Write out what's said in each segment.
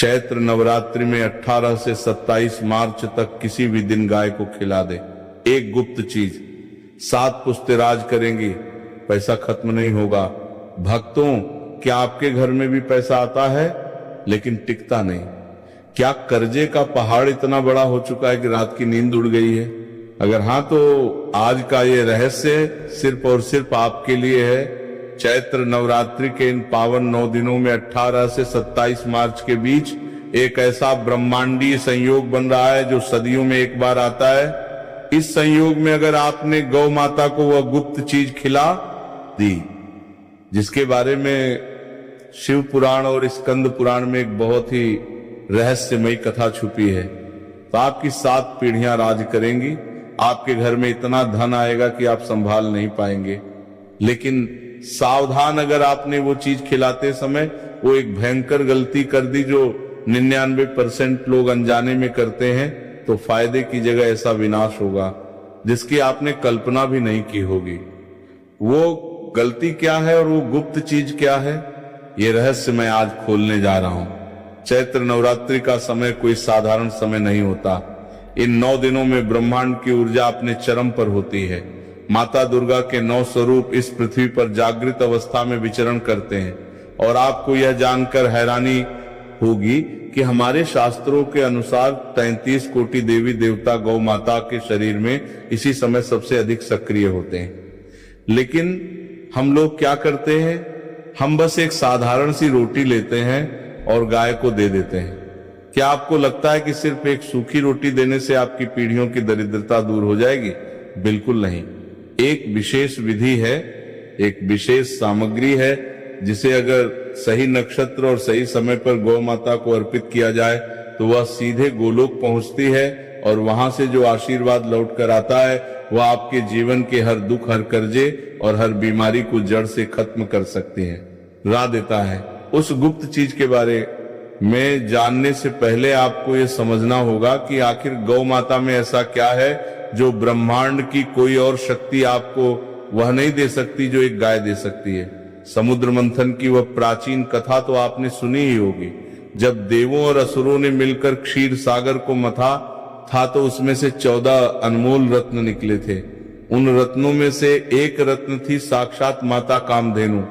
चैत्र नवरात्रि में 18 से 27 मार्च तक किसी भी दिन गाय को खिला दे। एक गुप्त चीज, 7 पुश्तें राज करेंगी, पैसा खत्म नहीं होगा। भक्तों, क्या आपके घर में भी पैसा आता है लेकिन टिकता नहीं? क्या कर्जे का पहाड़ इतना बड़ा हो चुका है कि रात की नींद उड़ गई है? अगर हाँ, तो आज का ये रहस्य सिर्फ और सिर्फ आपके लिए है। चैत्र नवरात्रि के इन पावन 9 दिनों में 18 से 27 मार्च के बीच एक ऐसा ब्रह्मांडीय संयोग बन रहा है जो सदियों में एक बार आता है। इस संयोग में अगर आपने गौ माता को वह गुप्त चीज खिला दी, जिसके बारे में शिव पुराण और स्कंद पुराण में एक बहुत ही रहस्यमयी कथा छुपी है, तो आपकी 7 पीढ़ियां राज करेंगी। आपके घर में इतना धन आएगा कि आप संभाल नहीं पाएंगे। लेकिन सावधान, अगर आपने वो चीज खिलाते समय वो एक भयंकर गलती कर दी जो 99% लोग अनजाने में करते हैं, तो फायदे की जगह ऐसा विनाश होगा जिसकी आपने कल्पना भी नहीं की होगी। वो गलती क्या है और वो गुप्त चीज क्या है, ये रहस्य मैं आज खोलने जा रहा हूं। चैत्र नवरात्रि का समय कोई साधारण समय नहीं होता। इन 9 दिनों में ब्रह्मांड की ऊर्जा अपने चरम पर होती है। माता दुर्गा के 9 स्वरूप इस पृथ्वी पर जागृत अवस्था में विचरण करते हैं। और आपको यह जानकर हैरानी होगी कि हमारे शास्त्रों के अनुसार 33 कोटि देवी देवता गौ माता के शरीर में इसी समय सबसे अधिक सक्रिय होते हैं। लेकिन हम लोग क्या करते हैं, हम बस एक साधारण सी रोटी लेते हैं और गाय को दे देते हैं। क्या आपको लगता है कि सिर्फ एक सूखी रोटी देने से आपकी पीढ़ियों की दरिद्रता दूर हो जाएगी? बिल्कुल नहीं। एक विशेष विधि है, एक विशेष सामग्री है, जिसे अगर सही नक्षत्र और सही समय पर गौ माता को अर्पित किया जाए तो वह सीधे गोलोक पहुंचती है और वहां से जो आशीर्वाद लौट कर आता है वह आपके जीवन के हर दुख, हर कर्जे और हर बीमारी को जड़ से खत्म कर सकती है, ला देता है। उस गुप्त चीज के बारे में जानने से पहले आपको यह समझना होगा कि आखिर गौ माता में ऐसा क्या है जो ब्रह्मांड की कोई और शक्ति आपको वह नहीं दे सकती जो एक गाय दे सकती है। समुद्र मंथन की वह प्राचीन कथा तो आपने सुनी ही होगी। जब देवों और असुरों ने मिलकर क्षीर सागर को मथा था तो उसमें से 14 अनमोल रत्न निकले थे। उन रत्नों में से एक रत्न थी साक्षात माता कामधेनु।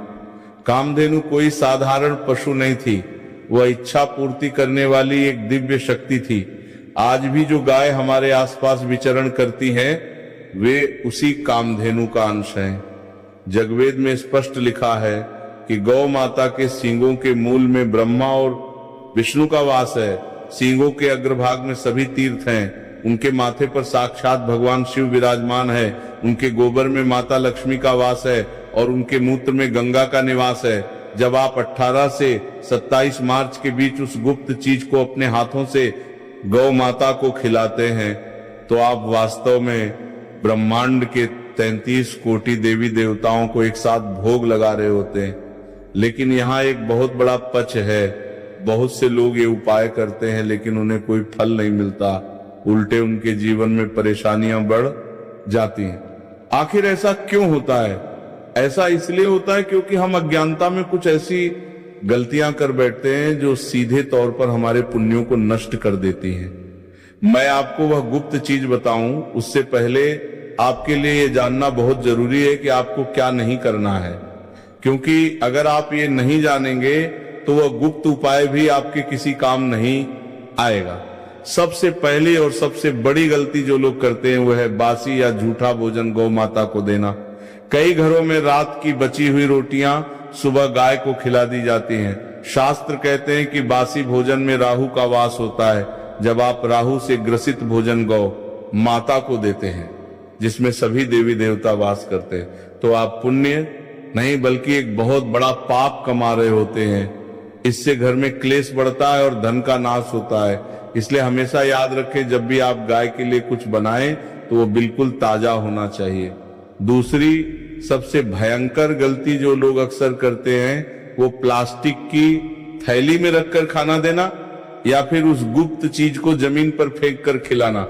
कामधेनु कोई साधारण पशु नहीं थी, वह इच्छा पूर्ति करने वाली एक दिव्य शक्ति थी। आज भी जो गाय हमारे आसपास विचरण करती हैं, वे उसी कामधेनु का अंश हैं। जगवेद में स्पष्ट लिखा है कि गौ माता के सींगों के मूल में ब्रह्मा और विष्णु का वास है। सींगों के अग्रभाग में सभी तीर्थ हैं। उनके माथे पर साक्षात भगवान शिव विराजमान है। उनके गोबर में माता लक्ष्मी का वास है और उनके मूत्र में गंगा का निवास है। जब आप 18 से 27 मार्च के बीच उस गुप्त चीज को अपने हाथों से गौ माता को खिलाते हैं तो आप वास्तव में ब्रह्मांड के 33 कोटि देवी देवताओं को एक साथ भोग लगा रहे होते हैं। लेकिन यहाँ एक बहुत बड़ा पच है। बहुत से लोग ये उपाय करते हैं लेकिन उन्हें कोई फल नहीं मिलता, उल्टे उनके जीवन में परेशानियां बढ़ जाती हैं। आखिर ऐसा क्यों होता है? ऐसा इसलिए होता है क्योंकि हम अज्ञानता में कुछ ऐसी गलतियां कर बैठते हैं जो सीधे तौर पर हमारे पुण्यों को नष्ट कर देती हैं। मैं आपको वह गुप्त चीज बताऊं उससे पहले आपके लिए ये जानना बहुत जरूरी है कि आपको क्या नहीं करना है, क्योंकि अगर आप ये नहीं जानेंगे तो वह गुप्त उपाय भी आपके किसी काम नहीं आएगा। सबसे पहली और सबसे बड़ी गलती जो लोग करते हैं वह है बासी या झूठा भोजन गौ माता को देना। कई घरों में रात की बची हुई रोटियां सुबह गाय को खिला दी जाती हैं। शास्त्र कहते हैं कि बासी भोजन में राहु का वास होता है। जब आप राहु से ग्रसित भोजन गौ माता को देते हैं जिसमें सभी देवी देवता वास करते हैं, तो आप पुण्य नहीं बल्कि एक बहुत बड़ा पाप कमा रहे होते हैं। इससे घर में क्लेश बढ़ता है और धन का नाश होता है। इसलिए हमेशा याद रखें, जब भी आप गाय के लिए कुछ बनाएं तो वो बिल्कुल ताजा होना चाहिए। दूसरी सबसे भयंकर गलती जो लोग अक्सर करते हैं वो प्लास्टिक की थैली में रखकर खाना देना या फिर उस गुप्त चीज को जमीन पर फेंक कर खिलाना।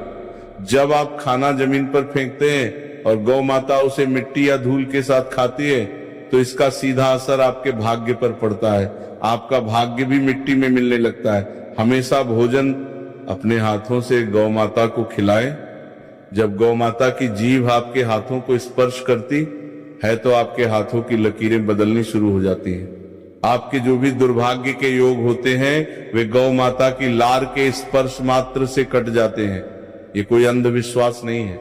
जब आप खाना जमीन पर फेंकते हैं और गौ माता उसे मिट्टी या धूल के साथ खाती है तो इसका सीधा असर आपके भाग्य पर पड़ता है। आपका भाग्य भी मिट्टी में मिलने लगता है। हमेशा भोजन अपने हाथों से गौ माता को खिलाएं। जब गौ माता की जीभ आपके हाथों को स्पर्श करती है तो आपके हाथों की लकीरें बदलनी शुरू हो जाती हैं। आपके जो भी दुर्भाग्य के योग होते हैं वे गौ माता की लार के स्पर्श मात्र से कट जाते हैं। ये कोई अंधविश्वास नहीं है,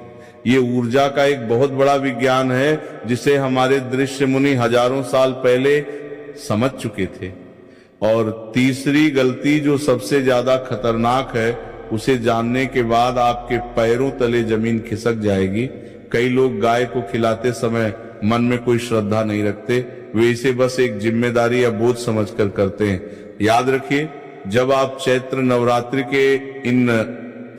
ये ऊर्जा का एक बहुत बड़ा विज्ञान है जिसे हमारे ऋषि मुनि हजारों साल पहले समझ चुके थे। और तीसरी गलती जो सबसे ज्यादा खतरनाक है, उसे जानने के बाद आपके पैरों तले जमीन खिसक जाएगी। कई लोग गाय को खिलाते समय मन में कोई श्रद्धा नहीं रखते, वे इसे बस एक जिम्मेदारी या बोझ समझकर करते हैं। याद रखिए, जब आप चैत्र नवरात्रि के इन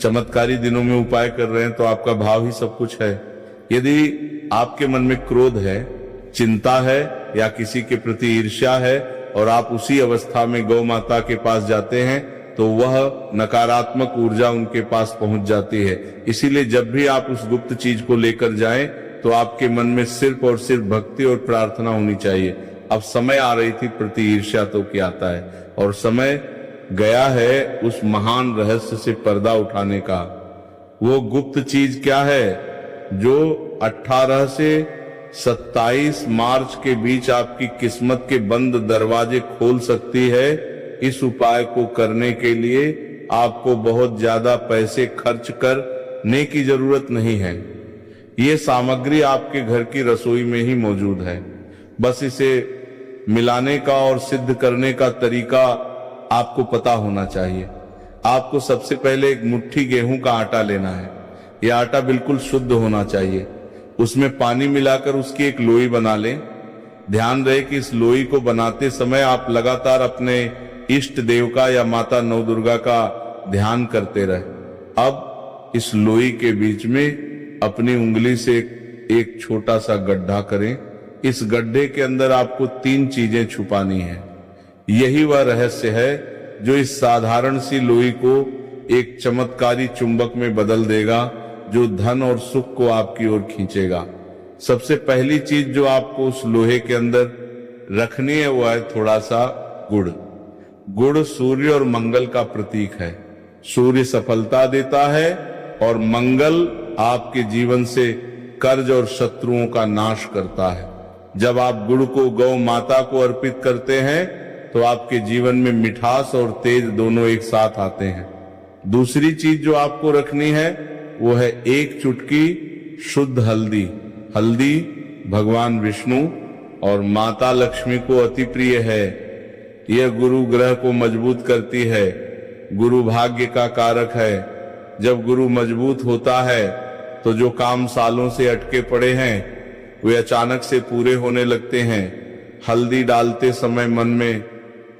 चमत्कारी दिनों में उपाय कर रहे हैं तो आपका भाव ही सब कुछ है। यदि आपके मन में क्रोध है, चिंता है या किसी के प्रति ईर्ष्या है और आप उसी अवस्था में गौ माता के पास जाते हैं तो वह नकारात्मक ऊर्जा उनके पास पहुंच जाती है। इसीलिए जब भी आप उस गुप्त चीज को लेकर जाएं तो आपके मन में सिर्फ और सिर्फ भक्ति और प्रार्थना होनी चाहिए। अब समय आ रही थी प्रति ईर्ष्या तो क्या आता है, और समय गया है उस महान रहस्य से पर्दा उठाने का। वो गुप्त चीज क्या है जो 18 से 27 मार्च के बीच आपकी किस्मत के बंद दरवाजे खोल सकती है। इस उपाय को करने के लिए आपको बहुत ज्यादा पैसे खर्च करने की जरूरत नहीं है। ये सामग्री आपके घर की रसोई में ही मौजूद है। बस इसे मिलाने का और सिद्ध करने का तरीका आपको पता होना चाहिए। आपको सबसे पहले एक मुट्ठी गेहूं का आटा लेना है। यह आटा बिल्कुल शुद्ध होना चाहिए। उसमें पानी मिलाकर उसकी एक लोई बना लें। ध्यान रहे कि इस लोई को बनाते समय आप लगातार अपने इष्ट देव का या माता नवदुर्गा का ध्यान करते रहे। अब इस लोई के बीच में अपनी उंगली से एक छोटा सा गड्ढा करें। इस गड्ढे के अंदर आपको 3 चीजें छुपानी है। यही वह रहस्य है जो इस साधारण सी लोई को एक चमत्कारी चुंबक में बदल देगा, जो धन और सुख को आपकी ओर खींचेगा। सबसे पहली चीज जो आपको उस लोहे के अंदर रखनी है वो है थोड़ा सा गुड़। गुड़ सूर्य और मंगल का प्रतीक है। सूर्य सफलता देता है और मंगल आपके जीवन से कर्ज और शत्रुओं का नाश करता है। जब आप गुड़ को गौ माता को अर्पित करते हैं तो आपके जीवन में मिठास और तेज दोनों एक साथ आते हैं। दूसरी चीज जो आपको रखनी है वो है 1 चुटकी शुद्ध हल्दी। हल्दी भगवान विष्णु और माता लक्ष्मी को अति प्रिय है। यह गुरु ग्रह को मजबूत करती है, गुरु भाग्य का कारक है। जब गुरु मजबूत होता है तो जो काम सालों से अटके पड़े हैं वे अचानक से पूरे होने लगते हैं। हल्दी डालते समय मन में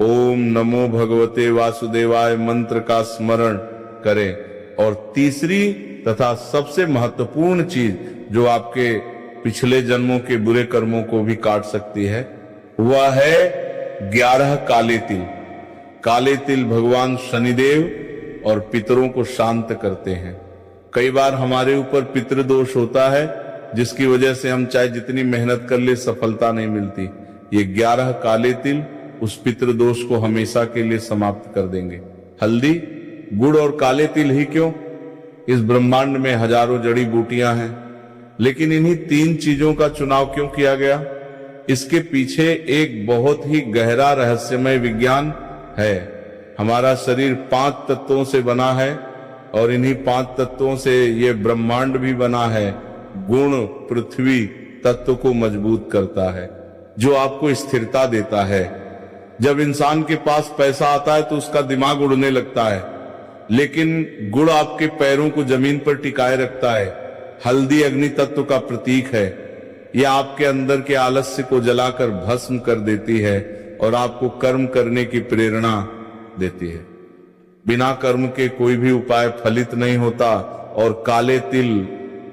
ओम नमो भगवते वासुदेवाय मंत्र का स्मरण करें। और तीसरी तथा सबसे महत्वपूर्ण चीज जो आपके पिछले जन्मों के बुरे कर्मों को भी काट सकती है वह है 11 काले तिल। काले तिल भगवान शनिदेव और पितरों को शांत करते हैं। कई बार हमारे ऊपर पितृदोष होता है जिसकी वजह से हम चाहे जितनी मेहनत कर ले सफलता नहीं मिलती। ये 11 काले तिल उस पितृदोष को हमेशा के लिए समाप्त कर देंगे। हल्दी, गुड़ और काले तिल ही क्यों, इस ब्रह्मांड में हजारों जड़ी बूटियां हैं, लेकिन इन्हीं 3 चीजों का चुनाव क्यों किया गया? इसके पीछे एक बहुत ही गहरा रहस्यमय विज्ञान है। हमारा शरीर 5 तत्वों से बना है और इन्हीं 5 तत्वों से ये ब्रह्मांड भी बना है। गुण पृथ्वी तत्व को मजबूत करता है, जो आपको स्थिरता देता है। जब इंसान के पास पैसा आता है तो उसका दिमाग उड़ने लगता है, लेकिन गुड़ आपके पैरों को जमीन पर टिकाए रखता है। हल्दी अग्नि तत्व का प्रतीक है। यह आपके अंदर के आलस्य को जलाकर भस्म कर देती है और आपको कर्म करने की प्रेरणा देती है। बिना कर्म के कोई भी उपाय फलित नहीं होता। और काले तिल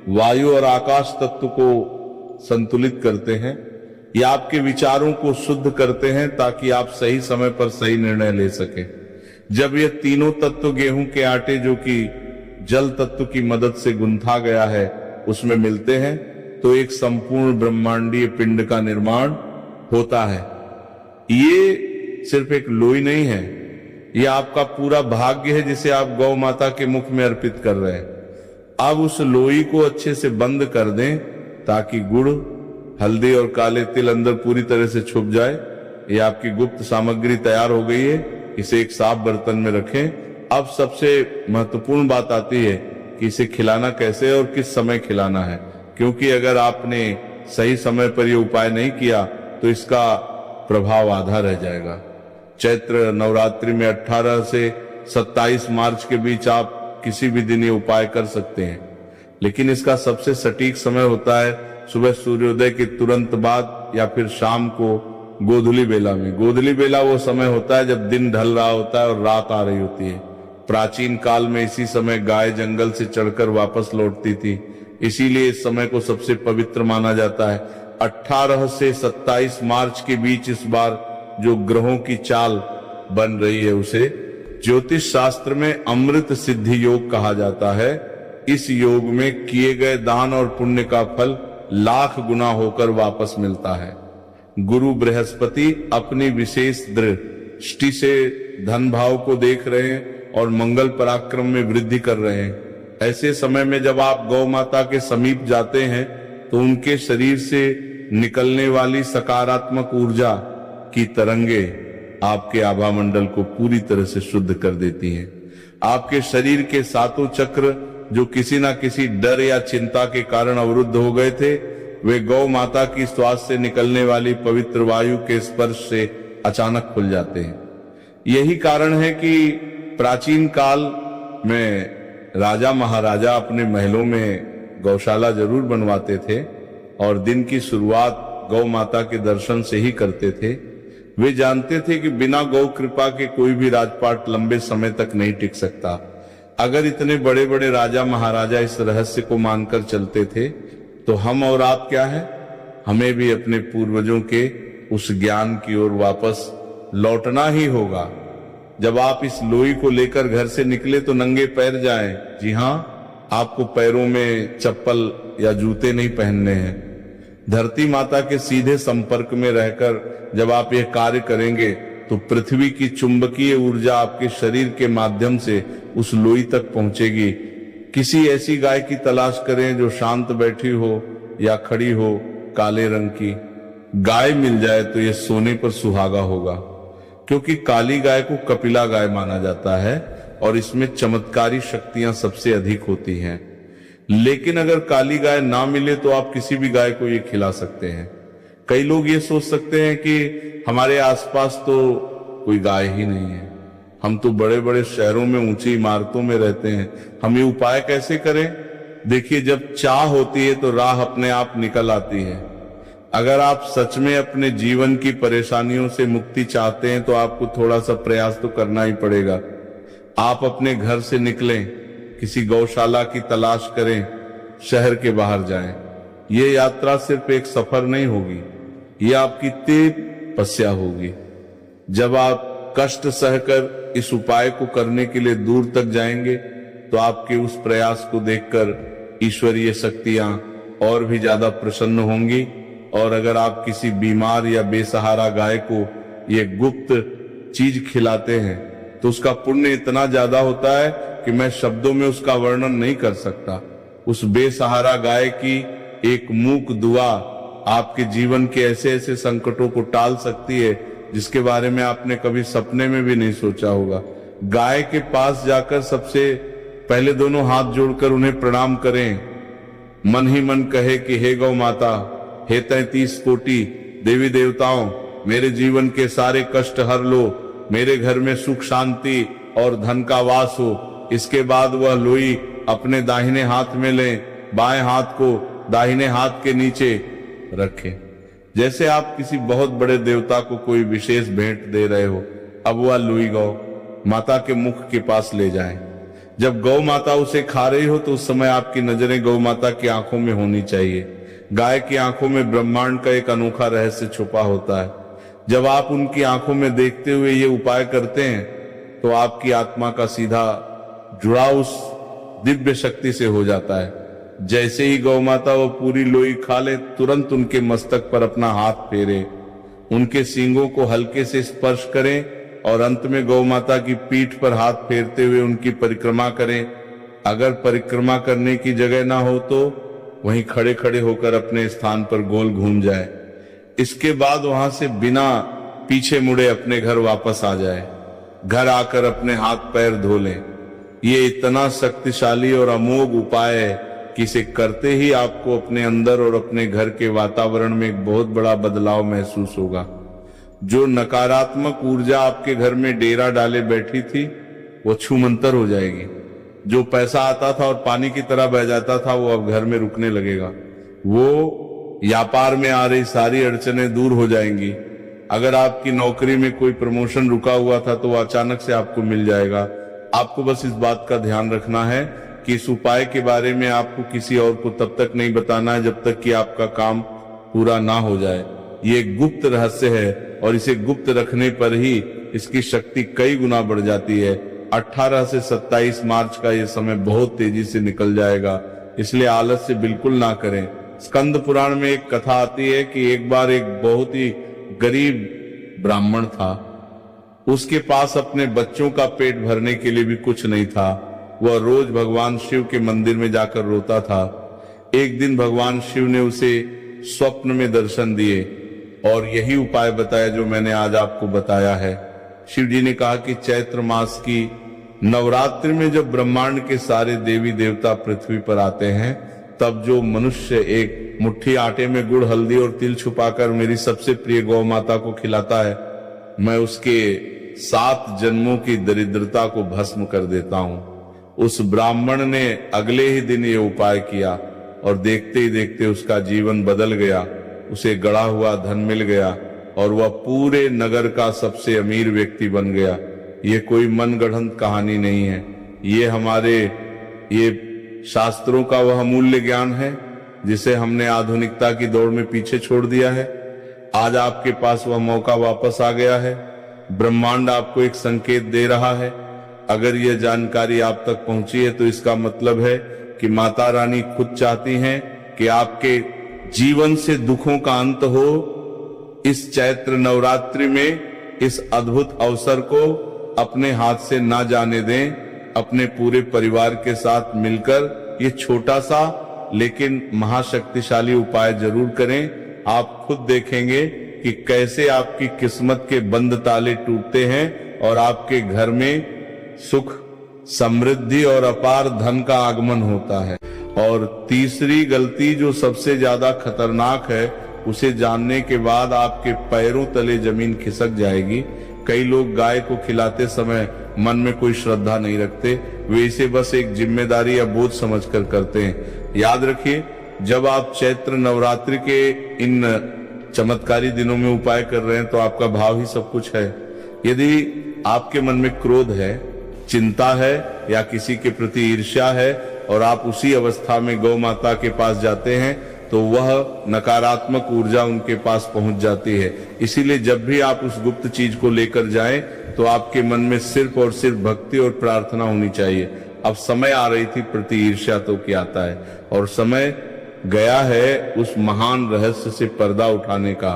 वायु और आकाश तत्व को संतुलित करते हैं। ये आपके विचारों को शुद्ध करते हैं ताकि आप सही समय पर सही निर्णय ले सकें। जब ये तीनों तत्व गेहूं के आटे जो कि जल तत्व की मदद से गुंथा गया है उसमें मिलते हैं तो एक संपूर्ण ब्रह्मांडीय पिंड का निर्माण होता है। ये सिर्फ एक लोई नहीं है, ये आपका पूरा भाग्य है जिसे आप गौ माता के मुख में अर्पित कर रहे हैं। अब उस लोई को अच्छे से बंद कर दें ताकि गुड़, हल्दी और काले तिल अंदर पूरी तरह से छुप जाए। ये आपकी गुप्त सामग्री तैयार हो गई है। इसे एक साफ बर्तन में रखें। अब सबसे महत्वपूर्ण बात आती है कि इसे खिलाना कैसे और किस समय खिलाना है, क्योंकि अगर आपने सही समय पर यह उपाय नहीं किया तो इसका प्रभाव आधा रह जाएगा। चैत्र नवरात्रि में 18 से 27 मार्च के बीच आप किसी भी दिन ये उपाय कर सकते हैं, लेकिन इसका सबसे सटीक समय होता है सुबह सूर्योदय के तुरंत बाद या फिर शाम को गोधूली बेला में। गोधूली बेला वो समय होता है जब दिन ढल रहा होता है और रात आ रही होती है। प्राचीन काल में इसी समय गाय जंगल से चढ़कर वापस लौटती थी, इसीलिए इस समय को सबसे पवित्र माना जाता है। 18 से 27 मार्च के बीच इस बार जो ग्रहों की चाल बन रही है उसे ज्योतिष शास्त्र में अमृत सिद्धि योग कहा जाता है। इस योग में किए गए दान और पुण्य का फल लाख गुना होकर वापस मिलता है। गुरु बृहस्पति अपनी विशेष दृष्टि से धन भाव को देख रहे हैं और मंगल पराक्रम में वृद्धि कर रहे हैं। ऐसे समय में जब आप गौ माता के समीप जाते हैं तो उनके शरीर से निकलने वाली सकारात्मक ऊर्जा की तरंगे आपके आभा मंडल को पूरी तरह से शुद्ध कर देती हैं। आपके शरीर के सातों चक्र जो किसी ना किसी डर या चिंता के कारण अवरुद्ध हो गए थे, वे गौ माता की श्वास से निकलने वाली पवित्र वायु के स्पर्श से अचानक खुल जाते हैं। यही कारण है कि प्राचीन काल में राजा महाराजा अपने महलों में गौशाला जरूर बनवाते थे और दिन की शुरुआत गौ माता के दर्शन से ही करते थे। वे जानते थे कि बिना गौ कृपा के कोई भी राजपाट लंबे समय तक नहीं टिक सकता। अगर इतने बड़े बड़े राजा महाराजा इस रहस्य को मानकर चलते थे तो हम और आप क्या है? हमें भी अपने पूर्वजों के उस ज्ञान की ओर वापस लौटना ही होगा। जब आप इस लोई को लेकर घर से निकले तो नंगे पैर जाएं। जी हाँ, आपको पैरों में चप्पल या जूते नहीं पहनने हैं। धरती माता के सीधे संपर्क में रहकर जब आप यह कार्य करेंगे तो पृथ्वी की चुंबकीय ऊर्जा आपके शरीर के माध्यम से उस लोई तक पहुंचेगी। किसी ऐसी गाय की तलाश करें जो शांत बैठी हो या खड़ी हो, काले रंग की गाय मिल जाए तो यह सोने पर सुहागा होगा, क्योंकि काली गाय को कपिला गाय माना जाता है और इसमें चमत्कारी शक्तियां सबसे अधिक होती हैं। लेकिन अगर काली गाय ना मिले तो आप किसी भी गाय को ये खिला सकते हैं। कई लोग ये सोच सकते हैं कि हमारे आसपास तो कोई गाय ही नहीं है, हम तो बड़े बड़े शहरों में ऊंची इमारतों में रहते हैं, हम ये उपाय कैसे करें? देखिए, जब चाह होती है तो राह अपने आप निकल आती है। अगर आप सच में अपने जीवन की परेशानियों से मुक्ति चाहते हैं तो आपको थोड़ा सा प्रयास तो करना ही पड़ेगा। आप अपने घर से निकलें, किसी गौशाला की तलाश करें, शहर के बाहर जाएं। ये यात्रा सिर्फ एक सफर नहीं होगी, ये आपकी तपस्या होगी। जब आप कष्ट सहकर इस उपाय को करने के लिए दूर तक जाएंगे तो आपके उस प्रयास को देखकर ईश्वरीय शक्तियां और भी ज्यादा प्रसन्न होंगी। और अगर आप किसी बीमार या बेसहारा गाय को ये गुप्त चीज खिलाते हैं तो उसका पुण्य इतना ज्यादा होता है कि मैं शब्दों में उसका वर्णन नहीं कर सकता। उस बेसहारा गाय की एक मूक दुआ आपके जीवन के ऐसे ऐसे संकटों को टाल सकती है जिसके बारे में आपने कभी सपने में भी नहीं सोचा होगा। गाय के पास जाकर सबसे पहले दोनों हाथ जोड़कर उन्हें प्रणाम करें। मन ही मन कहे कि हे गौ माता, हे 33 कोटि देवी देवताओं, मेरे जीवन के सारे कष्ट हर लो, मेरे घर में सुख शांति और धन का वास हो। इसके बाद वह लोई अपने दाहिने हाथ में लें, बाएं हाथ को दाहिने हाथ के नीचे रखें, जैसे आप किसी बहुत बड़े देवता को कोई विशेष भेंट दे रहे हो। अब वह लोई गौ माता के मुख के पास ले जाएं। जब गौ माता उसे खा रही हो तो उस समय आपकी नजरें गौ माता की आंखों में होनी चाहिए। गाय की आंखों में ब्रह्मांड का एक अनोखा रहस्य छुपा होता है। जब आप उनकी आंखों में देखते हुए ये उपाय करते हैं तो आपकी आत्मा का सीधा जुड़ाव उस दिव्य शक्ति से हो जाता है। जैसे ही गौ माता वो पूरी लोई खा ले, तुरंत उनके मस्तक पर अपना हाथ फेरे, उनके सींगों को हल्के से स्पर्श करें और अंत में गौ माता की पीठ पर हाथ फेरते हुए उनकी परिक्रमा करें। अगर परिक्रमा करने की जगह ना हो तो वहीं खड़े खड़े होकर अपने स्थान पर गोल घूम जाए। इसके बाद वहां से बिना पीछे मुड़े अपने घर वापस आ जाए। घर आकर अपने हाथ पैर धो लें। ये इतना शक्तिशाली और अमोघ उपाय है कि इसे करते ही आपको अपने अंदर और अपने घर के वातावरण में एक बहुत बड़ा बदलाव महसूस होगा। जो नकारात्मक ऊर्जा आपके घर में डेरा डाले बैठी थी वो छूमंतर हो जाएगी। जो पैसा आता था और पानी की तरह बह जाता था वो अब घर में रुकने लगेगा। वो व्यापार में आ रही सारी अड़चनें दूर हो जाएंगी। अगर आपकी नौकरी में कोई प्रमोशन रुका हुआ था तो वो अचानक से आपको मिल जाएगा। आपको बस इस बात का ध्यान रखना है कि इस उपाय के बारे में आपको किसी और को तब तक नहीं बताना है जब तक कि आपका काम पूरा ना हो जाए। ये एक गुप्त रहस्य है और इसे गुप्त रखने पर ही इसकी शक्ति कई गुना बढ़ जाती है। 18 से 27 मार्च का ये समय बहुत तेजी से निकल जाएगा, इसलिए आलस्य बिल्कुल ना करें। स्कंद पुराण में एक कथा आती है कि एक बार एक बहुत ही गरीब ब्राह्मण था। उसके पास अपने बच्चों का पेट भरने के लिए भी कुछ नहीं था। वह रोज भगवान शिव के मंदिर में जाकर रोता था। एक दिन भगवान शिव ने उसे स्वप्न में दर्शन दिए और यही उपाय बताया जो मैंने आज आपको बताया है। शिव जी ने कहा कि चैत्र मास की नवरात्रि में जब ब्रह्मांड के सारे देवी देवता पृथ्वी पर आते हैं तब जो मनुष्य एक मुट्ठी आटे में गुड़, हल्दी और तिल छुपाकर मेरी सबसे प्रिय गौ माता को खिलाता है, मैं उसके 7 जन्मों की दरिद्रता को भस्म कर देता हूं। उस ब्राह्मण ने अगले ही दिन ये उपाय किया और देखते ही देखते उसका जीवन बदल गया। उसे गड़ा हुआ धन मिल गया और वह पूरे नगर का सबसे अमीर व्यक्ति बन गया। ये कोई मनगढ़ंत कहानी नहीं है, ये शास्त्रों का वह अमूल्य ज्ञान है जिसे हमने आधुनिकता की दौड़ में पीछे छोड़ दिया है। आज आपके पास वह मौका वापस आ गया है। ब्रह्मांड आपको एक संकेत दे रहा है। अगर यह जानकारी आप तक पहुंची है तो इसका मतलब है कि माता रानी खुद चाहती हैं कि आपके जीवन से दुखों का अंत हो। इस चैत्र नवरात्रि में इस अद्भुत अवसर को अपने हाथ से ना जाने दें। अपने पूरे परिवार के साथ मिलकर ये छोटा सा लेकिन महाशक्तिशाली उपाय जरूर करें। आप खुद देखेंगे कि कैसे आपकी किस्मत के बंद ताले टूटते हैं और आपके घर में सुख, समृद्धि और अपार धन का आगमन होता है। और तीसरी गलती जो सबसे ज्यादा खतरनाक है, उसे जानने के बाद आपके पैरों तले जमीन खिसक जाएगी। कई लोग गाय को खिलाते समय मन में कोई श्रद्धा नहीं रखते, वे इसे बस एक जिम्मेदारी या बोझ समझकर करते हैं। याद रखिए, जब आप चैत्र नवरात्रि के इन चमत्कारी दिनों में उपाय कर रहे हैं तो आपका भाव ही सब कुछ है। यदि आपके मन में क्रोध है, चिंता है या किसी के प्रति ईर्ष्या है और आप उसी अवस्था में गौ माता के पास जाते हैं तो वह नकारात्मक ऊर्जा उनके पास पहुंच जाती है। इसीलिए जब भी आप उस गुप्त चीज को लेकर जाएं तो आपके मन में सिर्फ और सिर्फ भक्ति और प्रार्थना होनी चाहिए। अब समय आ रही थी प्रति ईर्ष्या तो क्या आता है, और समय गया है उस महान रहस्य से पर्दा उठाने का।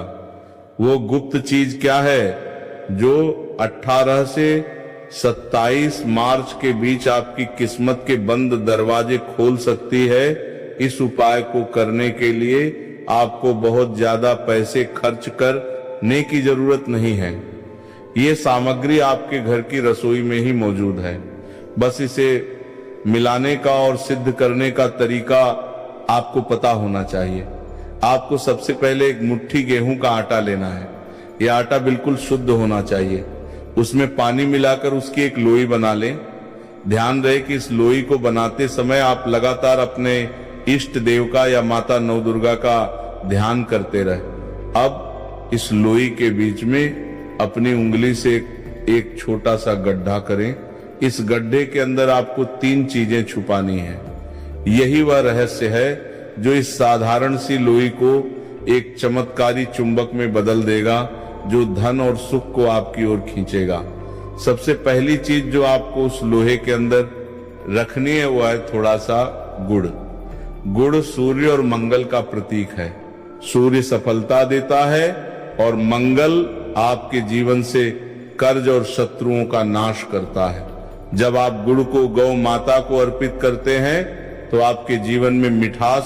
वो गुप्त चीज क्या है जो 18 से 27 मार्च के बीच आपकी किस्मत के बंद दरवाजे खोल सकती है। इस उपाय को करने के लिए आपको बहुत ज्यादा पैसे खर्च करने की जरूरत नहीं है। ये सामग्री आपके घर की रसोई में ही मौजूद है। बस इसे मिलाने का और सिद्ध करने का तरीका आपको पता होना चाहिए। आपको सबसे पहले एक मुट्ठी गेहूं का आटा लेना है। यह आटा बिल्कुल शुद्ध होना चाहिए। उसमें पानी मिलाकर उसकी एक लोई बना लें। ध्यान रहे कि इस लोई को बनाते समय आप लगातार अपने इष्ट देव का या माता नवदुर्गा का ध्यान करते रहे। अब इस लोई के बीच में अपनी उंगली से एक छोटा सा गड्ढा करें। इस गड्ढे के अंदर आपको 3 चीजें छुपानी है। यही वह रहस्य है जो इस साधारण सी लोई को एक चमत्कारी चुंबक में बदल देगा, जो धन और सुख को आपकी ओर खींचेगा। सबसे पहली चीज जो आपको उस लोहे के अंदर रखनी है वो है थोड़ा सा गुड़। गुड़ सूर्य और मंगल का प्रतीक है। सूर्य सफलता देता है और मंगल आपके जीवन से कर्ज और शत्रुओं का नाश करता है। जब आप गुड़ को गौ माता को अर्पित करते हैं तो आपके जीवन में मिठास